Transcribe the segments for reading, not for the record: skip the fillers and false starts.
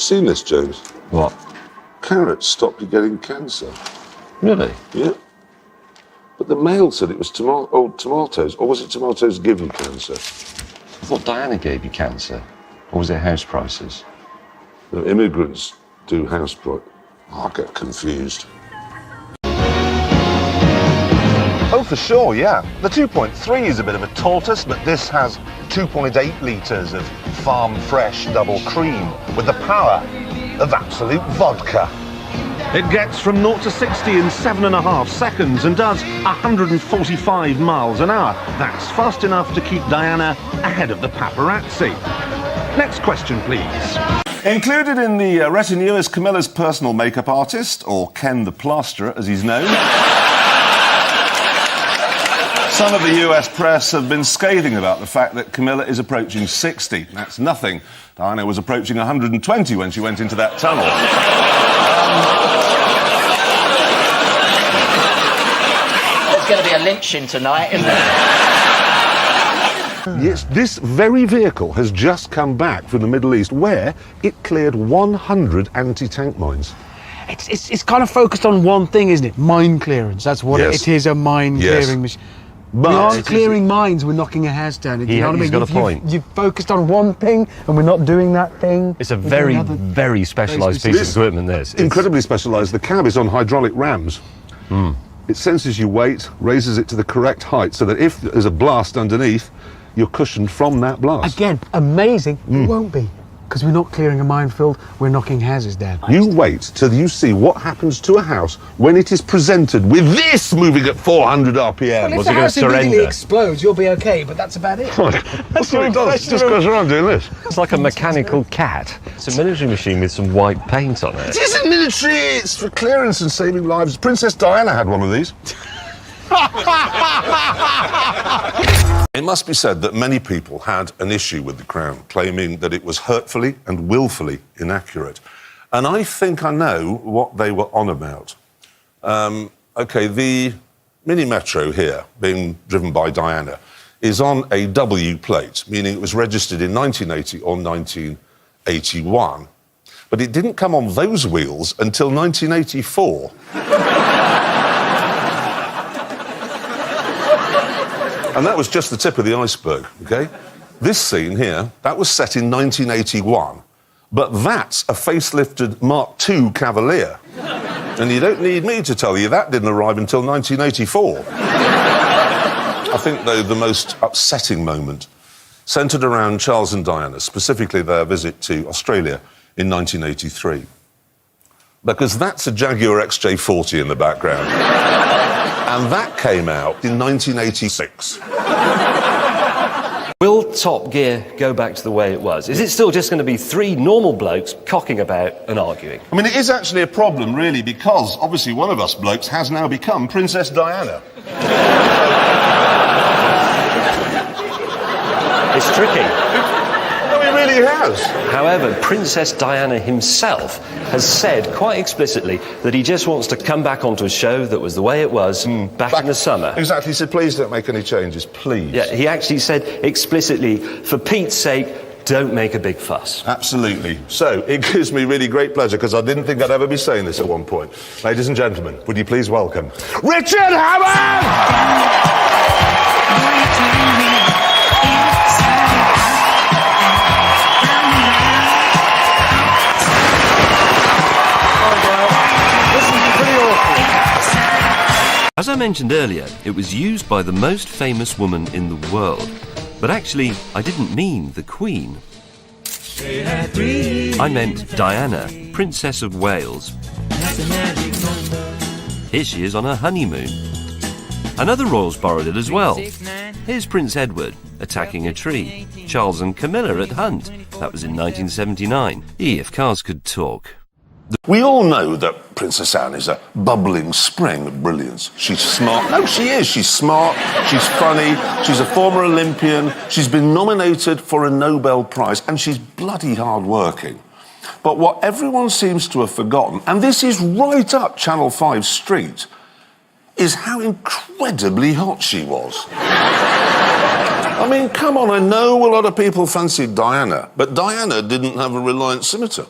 Seen this, James? What? Carrots stop you getting cancer. Really? Yeah. But the Mail said it was tomatoes, or was it tomatoes give you cancer? I thought Diana gave you cancer. Or was it house prices? No, immigrants do house price. I get confused. Oh, for sure, yeah. The 2.3 is a bit of a tortoise, but this has 2.8 litres of farm fresh double cream with the power of absolute vodka. It gets from 0 to 60 in 7.5 seconds and does 145 miles an hour. That's fast enough to keep Diana ahead of the paparazzi. Next question, please. Included in the retinue is Camilla's personal makeup artist, or Ken the Plasterer, as he's known. Some of the US press have been scathing about the fact that Camilla is approaching 60. That's nothing. Diana was approaching 120 when she went into that tunnel. There's going to be a lynching tonight, isn't there? Yes, this very vehicle has just come back from the Middle East where it cleared 100 anti-tank mines. It's kind of focused on one thing, isn't it? Mine clearance. That's what it is, a mine clearing machine. We aren't clearing mines, we're knocking a house down. You know what I mean? He's got a point. You've focused on one thing and we're not doing that thing. It's a very, very specialised piece of equipment, this. Incredibly specialised. The cab is on hydraulic rams. It senses your weight, raises it to the correct height so that if there's a blast underneath, you're cushioned from that blast. Again, amazing. It won't be. Because we're not clearing a minefield, we're knocking houses down. You wait till you see what happens to a house when it is presented with this moving at 400 RPM. Well, if the house immediately explodes, you'll be okay, but that's about it. That's what it does. It just goes around doing this. It's like a mechanical cat. It's a military machine with some white paint on it. It isn't military, it's for clearance and saving lives. Princess Diana had one of these. It must be said that many people had an issue with the Crown, claiming that it was hurtfully and willfully inaccurate. And I think I know what they were on about. OK, the Mini Metro here, being driven by Diana, is on a W plate, meaning it was registered in 1980 or 1981. But it didn't come on those wheels until 1984. And that was just the tip of the iceberg, OK? This scene here, that was set in 1981, but that's a facelifted Mark II Cavalier. And you don't need me to tell you that didn't arrive until 1984. I think, though, the most upsetting moment centred around Charles and Diana, specifically their visit to Australia in 1983. Because that's a Jaguar XJ40 in the background. And that came out in 1986. Will Top Gear go back to the way it was? Is it still just going to be three normal blokes cocking about and arguing? I mean, it is actually a problem, really, because obviously one of us blokes has now become Princess Diana. It's tricky. No, he really has. However, Princess Diana himself has said quite explicitly that he just wants to come back onto a show that was the way it was back in the summer. Exactly. He said, please don't make any changes, please. Yeah, he actually said explicitly, for Pete's sake, don't make a big fuss. Absolutely. So, it gives me really great pleasure, because I didn't think I'd ever be saying this at one point. Ladies and gentlemen, would you please welcome Richard Hammond! As I mentioned earlier, it was used by the most famous woman in the world. But actually, I didn't mean the Queen. I meant Diana, Princess of Wales. Here she is on her honeymoon. And other royals borrowed it as well. Here's Prince Edward attacking a tree. Charles and Camilla at Hunt. That was in 1979. If cars could talk. We all know that Princess Anne is a bubbling spring of brilliance. She's smart. No, she is. She's smart. She's funny. She's a former Olympian. She's been nominated for a Nobel Prize, and she's bloody hard-working. But what everyone seems to have forgotten, and this is right up Channel 5 street, is how incredibly hot she was. I mean, come on, I know a lot of people fancied Diana, but Diana didn't have a Reliant scimitar.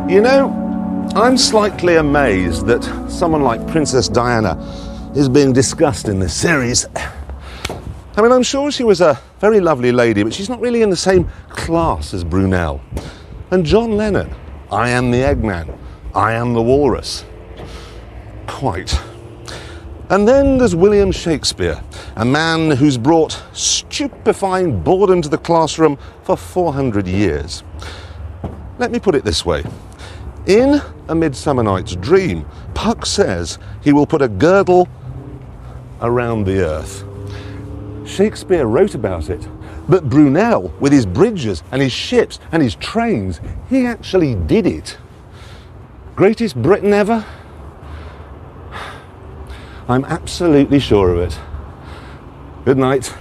You know, I'm slightly amazed that someone like Princess Diana is being discussed in this series. I mean, I'm sure she was a very lovely lady, but she's not really in the same class as Brunel. And John Lennon, I am the Eggman, I am the Walrus. Quite. And then there's William Shakespeare, a man who's brought stupefying boredom to the classroom for 400 years. Let me put it this way. In A Midsummer Night's Dream, Puck says he will put a girdle around the earth. Shakespeare wrote about it, but Brunel, with his bridges and his ships and his trains, he actually did it. Greatest Britain ever? I'm absolutely sure of it. Good night.